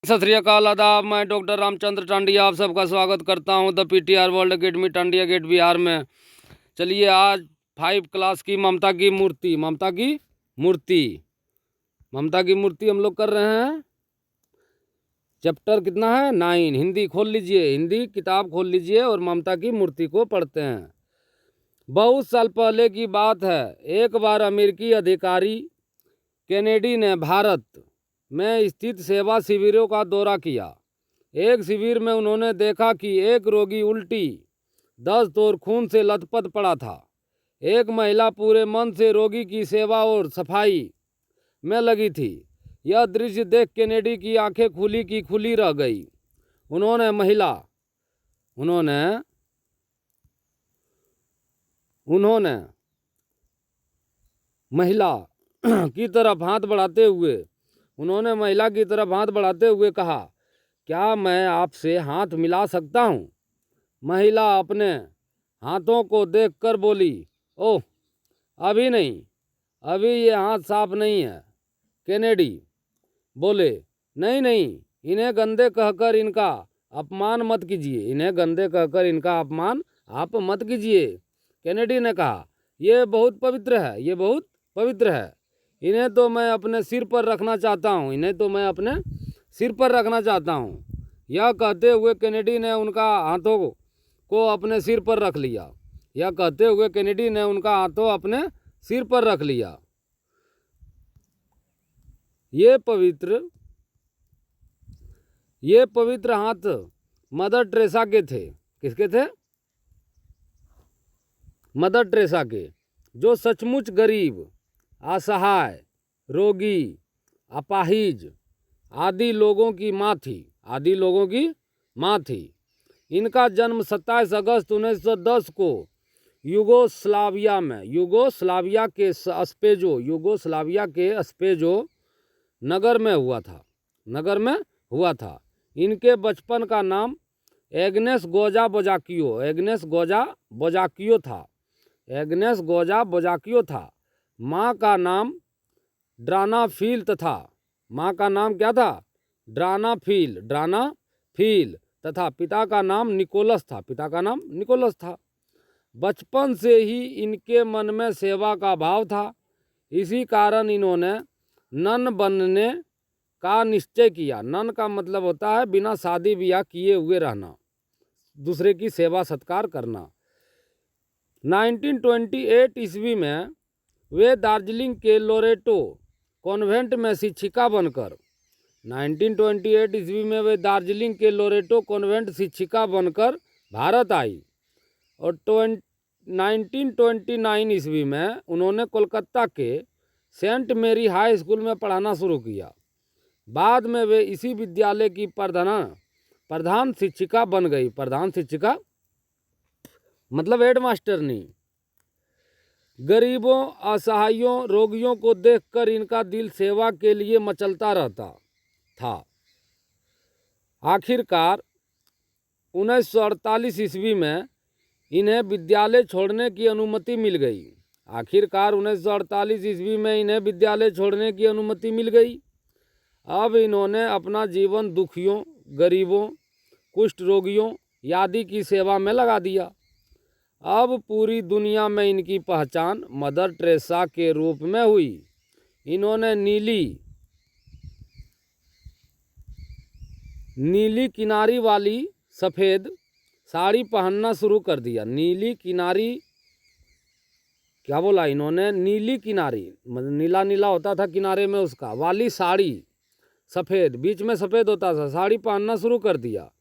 सत श्री अकाल, आदाब। मैं डॉक्टर रामचंद्र टांडिया आप सबका स्वागत करता हूं the PTR world academy Tandia gate Bihar में। चलिए, आज 5 क्लास की ममता की मूर्ति हम लोग कर रहे हैं। चैप्टर कितना है? 9। हिंदी खोल लीजिए, हिंदी किताब खोल लीजिए और ममता की मूर्ति को पढ़ते हैं। बहुत साल पहले की बात है। एक बार अमेरिकी अधिकारी केनेडी ने भारत में स्थित सेवा शिविरों का दौरा किया। एक शिविर में उन्होंने देखा कि एक रोगी उल्टी, दस्त और खून से लथपथ पड़ा था। एक महिला पूरे मन से रोगी की सेवा और सफाई में लगी थी। यह दृश्य देख केनेडी की आंखें खुली की खुली रह गई। उन्होंने महिला की तरफ हाथ बढ़ाते हुए कहा, क्या मैं आपसे हाथ मिला सकता हूँ? महिला अपने हाथों को देखकर बोली, ओह, अभी नहीं, अभी ये हाथ साफ नहीं है। केनेडी बोले, नहीं, इन्हें गंदे कहकर इनका अपमान मत कीजिए। केनेडी ने कहा, ये बहुत पवित्र है। इन्हें तो मैं अपने सिर पर रखना चाहता हूँ। यह कहते हुए केनेडी ने उनका हाथों को अपने सिर पर रख लिया। ये पवित्र हाथ मदर टेरेसा के थे। किसके थे? मदर टेरेसा के, जो सचमुच गरीब, असहाय, रोगी, अपाहिज आदि लोगों की माँ थी। इनका जन्म 27 अगस्त 1910 को यूगोस्लाविया के अस्पेजो नगर में हुआ था। इनके बचपन का नाम एग्नेस गोजा बोजाकियो था। माँ का नाम ड्रानाफील तथा पिता का नाम निकोलस था। बचपन से ही इनके मन में सेवा का भाव था। इसी कारण इन्होंने नन बनने का निश्चय किया। नन का मतलब होता है बिना शादी ब्याह किए हुए रहना, दूसरे की सेवा सत्कार करना। 1928 ईस्वी में वे दार्जिलिंग के लोरेटो कॉन्वेंट में शिक्षिका बनकर भारत आई और 1929 ईस्वी में उन्होंने कोलकाता के सेंट मेरी हाई स्कूल में पढ़ाना शुरू किया। बाद में वे इसी विद्यालय की प्रधान शिक्षिका बन गई। प्रधान शिक्षिका मतलब हेडमास्टरनी। गरीबों, असहायों, रोगियों को देखकर इनका दिल सेवा के लिए मचलता रहता था। आखिरकार 1948 ईस्वी में इन्हें विद्यालय छोड़ने की अनुमति मिल गई। अब इन्होंने अपना जीवन दुखियों, गरीबों, कुष्ठ रोगियों आदि की सेवा में लगा दिया। अब पूरी दुनिया में इनकी पहचान मदर टेरेसा के रूप में हुई। इन्होंने नीली किनारी वाली सफ़ेद साड़ी पहनना शुरू कर दिया। नीली किनारी मतलब नीला होता था किनारे में, उसका वाली साड़ी, सफ़ेद, बीच में सफ़ेद होता था, साड़ी पहनना शुरू कर दिया।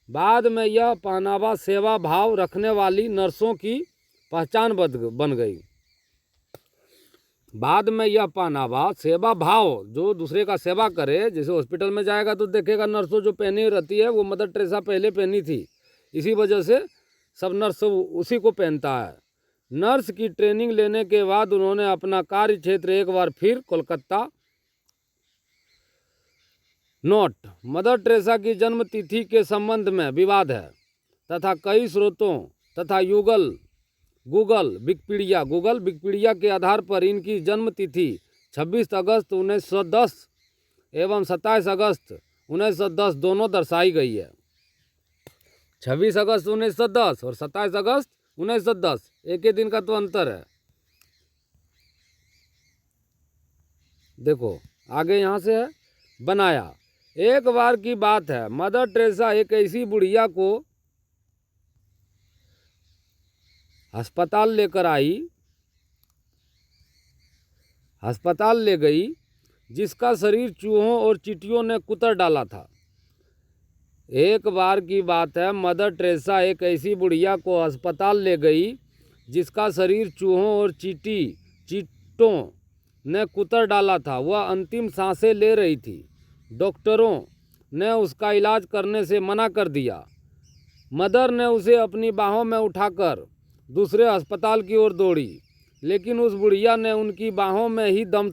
बाद में यह पहनावा सेवा भाव रखने वाली नर्सों की पहचान बन गई। सेवा भाव, जो दूसरे का सेवा करे, जैसे हॉस्पिटल में जाएगा तो देखेगा नर्सों जो पहनी रहती है वो मदर टेरेसा पहले पहनी थी, इसी वजह से सब नर्स उसी को पहनता है। नर्स की ट्रेनिंग लेने के बाद उन्होंने अपना कार्य क्षेत्र एक बार फिर कोलकाता। नोट: मदर टेरेसा की जन्म तिथि के संबंध में विवाद है तथा कई स्रोतों तथा गूगल विकिपीडिया के आधार पर इनकी जन्म तिथि 26 अगस्त 1910 एवं 27 अगस्त 1910 दोनों दर्शाई गई है। 26 अगस्त 1910 और 27 अगस्त 1910 एक ही दिन का तो अंतर है। देखो आगे यहाँ से है, बनाया। एक बार की बात है, मदर टेरेसा एक ऐसी बुढ़िया को अस्पताल लेकर आई, अस्पताल ले गई, जिसका शरीर चूहों और चींटियों ने कुतर डाला था। एक बार की बात है, मदर टेरेसा एक ऐसी बुढ़िया को अस्पताल ले गई जिसका शरीर चूहों और चींटों ने कुतर डाला था। वह अंतिम सांसें ले रही थी। डॉक्टरों ने उसका इलाज करने से मना कर दिया। मदर ने उसे अपनी बाहों में उठाकर दूसरे अस्पताल की ओर दौड़ी, लेकिन उस बुढ़िया ने उनकी बाहों में ही दम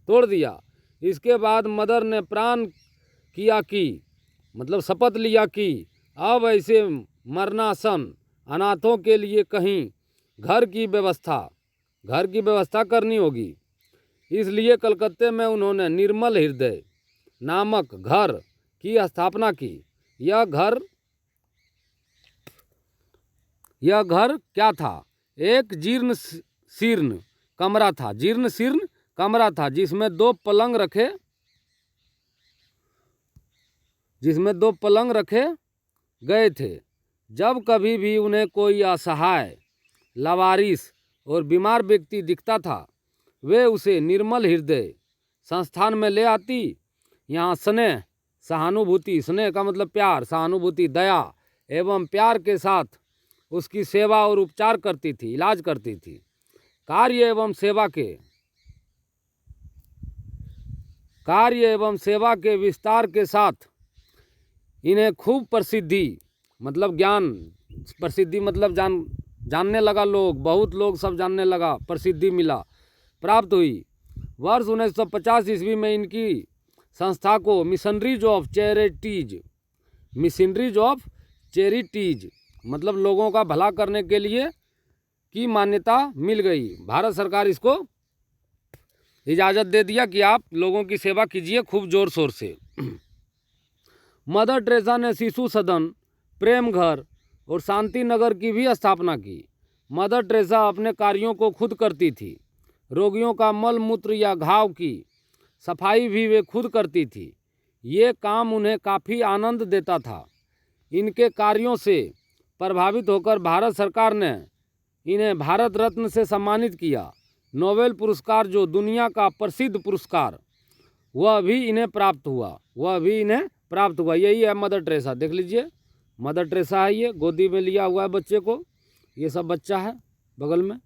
तोड़ दिया। इसके बाद मदर ने प्रण किया कि मतलब शपथ लिया कि अब ऐसे मरणासन अनाथों के लिए कहीं घर की व्यवस्था करनी होगी। इसलिए कलकत्ते में उन्होंने निर्मल हृदय नामक घर की स्थापना की। यह घर क्या था? एक जीर्ण शीर्ण कमरा था जिसमें दो पलंग रखे गए थे। जब कभी भी उन्हें कोई असहाय, लावारिस और बीमार व्यक्ति दिखता था, वे उसे निर्मल हृदय संस्थान में ले आती। यहाँ स्नेह का मतलब प्यार, सहानुभूति, दया एवं प्यार के साथ उसकी सेवा और उपचार करती थी, इलाज करती थी। कार्य एवं सेवा के विस्तार के साथ इन्हें खूब प्रसिद्धि मतलब जानने लगा लोग, बहुत लोग सब जानने लगा, प्रसिद्धि प्राप्त हुई। वर्ष 1950 ईस्वी में इनकी संस्था को मिशनरीज ऑफ चैरिटीज मतलब लोगों का भला करने के लिए की मान्यता मिल गई। भारत सरकार इसको इजाज़त दे दिया कि आप लोगों की सेवा कीजिए खूब जोर शोर से। मदर टेरेसा ने शिशु सदन, प्रेम घर और शांति नगर की भी स्थापना की। मदर टेरेसा अपने कार्यों को खुद करती थी। रोगियों का मल मूत्र या घाव की सफाई भी वे खुद करती थी। ये काम उन्हें काफ़ी आनंद देता था। इनके कार्यों से प्रभावित होकर भारत सरकार ने इन्हें भारत रत्न से सम्मानित किया। नोबेल पुरस्कार, जो दुनिया का प्रसिद्ध पुरस्कार, वह भी इन्हें प्राप्त हुआ। यही है मदर टेरेसा। देख लीजिए, मदर टेरेसा है, ये गोदी में लिया हुआ है बच्चे को, ये सब बच्चा है बगल में।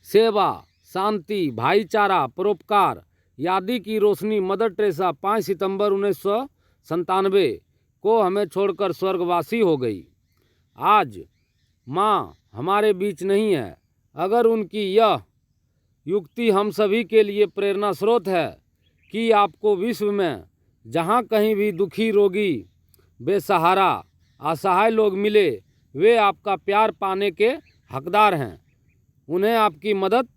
सेवा, शांति, भाईचारा, परोपकार आदि की रोशनी मदर टेरेसा 5 सितंबर 1997 को हमें छोड़कर स्वर्गवासी हो गई। आज माँ हमारे बीच नहीं है। अगर उनकी यह युक्ति हम सभी के लिए प्रेरणा स्रोत है कि आपको विश्व में जहाँ कहीं भी दुखी, रोगी, बेसहारा, असहाय लोग मिले, वे आपका प्यार पाने के हकदार हैं। उन्हें आपकी मदद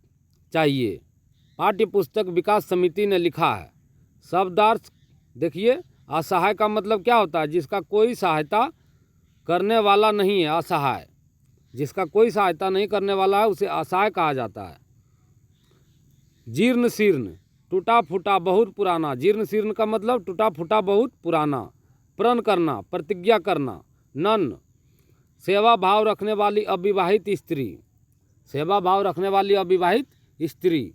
चाहिए। पाठ्य पुस्तक विकास समिति ने लिखा है। शब्दार्थ देखिए, असहाय का मतलब क्या होता है? जिसका कोई सहायता करने वाला नहीं है, असहाय। जिसका कोई सहायता नहीं करने वाला है उसे असहाय कहा जाता है। जीर्ण शीर्ण, टूटा फूटा, बहुत पुराना। जीर्ण शीर्ण का मतलब टूटा फूटा, बहुत पुराना। प्रण करना, प्रतिज्ञा करना। नन, सेवा भाव रखने वाली अविवाहित स्त्री।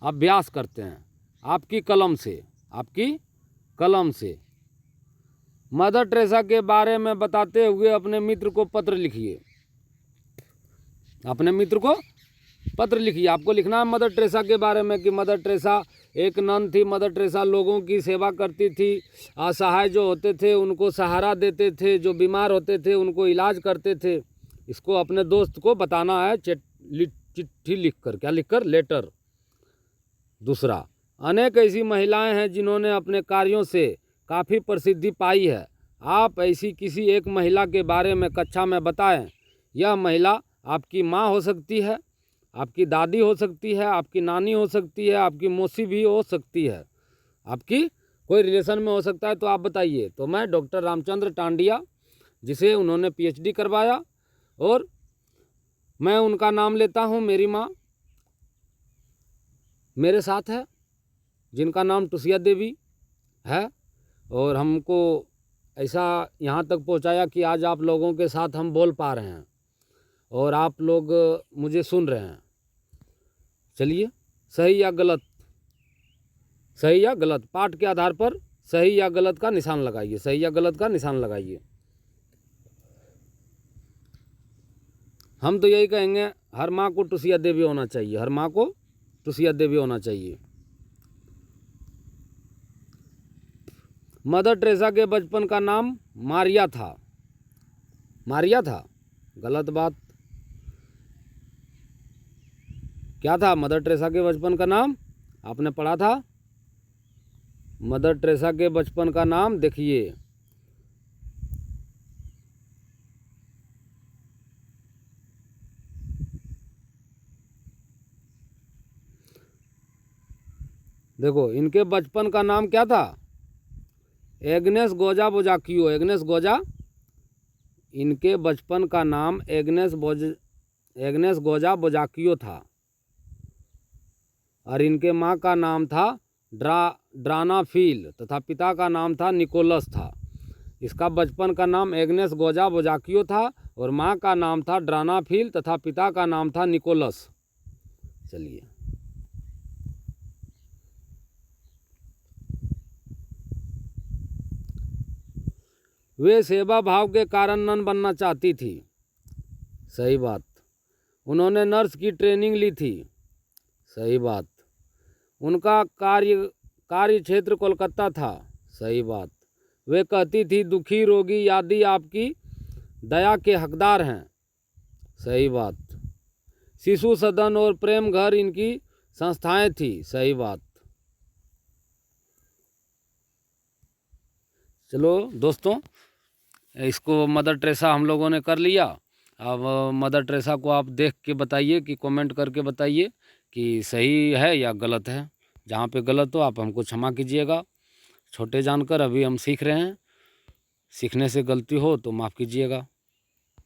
अभ्यास करते हैं आपकी कलम से। मदर टेरेसा के बारे में बताते हुए अपने मित्र को पत्र लिखिए। आपको लिखना है मदर टेरेसा के बारे में कि मदर टेरेसा एक नन थी। मदर टेरेसा लोगों की सेवा करती थी। असहाय जो होते थे उनको सहारा देते थे, जो बीमार होते थे उनको इलाज करते थे। इसको अपने दोस्त को बताना है चिट्ठी लिखकर। क्या लिखकर? लेटर। दूसरा, अनेक ऐसी महिलाएं हैं जिन्होंने अपने कार्यों से काफ़ी प्रसिद्धि पाई है। आप ऐसी किसी एक महिला के बारे में कक्षा में बताएं। यह महिला आपकी माँ हो सकती है, आपकी दादी हो सकती है, आपकी नानी हो सकती है, आपकी मौसी भी हो सकती है, आपकी कोई रिलेशन में हो सकता है। तो आप बताइए। तो मैं डॉक्टर रामचंद्र टांडिया, जिसे उन्होंने पीएचडी करवाया, और मैं उनका नाम लेता हूँ। मेरी माँ मेरे साथ है, जिनका नाम टुसिया देवी है, और हमको ऐसा यहाँ तक पहुँचाया कि आज आप लोगों के साथ हम बोल पा रहे हैं और आप लोग मुझे सुन रहे हैं। चलिए, सही या गलत, सही या गलत, पाठ के आधार पर सही या गलत का निशान लगाइए, सही या गलत का निशान लगाइए। हम तो यही कहेंगे, हर माँ को टुसिया देवी होना चाहिए, हर माँ को टुसिया देवी होना चाहिए। मदर टेरेसा के बचपन का नाम मारिया था। मारिया था, गलत बात। क्या था मदर टेरेसा के बचपन का नाम? आपने पढ़ा था मदर टेरेसा के बचपन का नाम, देखिए, देखो इनके बचपन का नाम क्या था? एग्नेस गोजा बोजाकियो, एग्नेस गोजा। इनके बचपन का नाम एग्नेस गोजा बोजाकियो था, और इनके माँ का नाम था ड्राना फील तथा पिता का नाम था निकोलस था। इसका बचपन का नाम एग्नेस गोजा बोजाकियो था और माँ का नाम था ड्राना फील तथा पिता का नाम था निकोलस। चलिए, वे सेवा भाव के कारण नन बनना चाहती थी। सही बात। उन्होंने नर्स की ट्रेनिंग ली थी। सही बात। उनका कार्य क्षेत्र कोलकाता था। सही बात। वे कहती थी दुखी रोगी आदि आपकी दया के हकदार हैं। सही बात। शिशु सदन और प्रेम घर इनकी संस्थाएं थी। सही बात। चलो दोस्तों, इसको मदर टेरेसा हम लोगों ने कर लिया। अब मदर टेरेसा को आप देख के बताइए, कि कमेंट करके बताइए कि सही है या गलत है। जहाँ पे गलत हो आप हमको क्षमा कीजिएगा। छोटे जानकर अभी हम सीख रहे हैं, सीखने से गलती हो तो माफ़ कीजिएगा।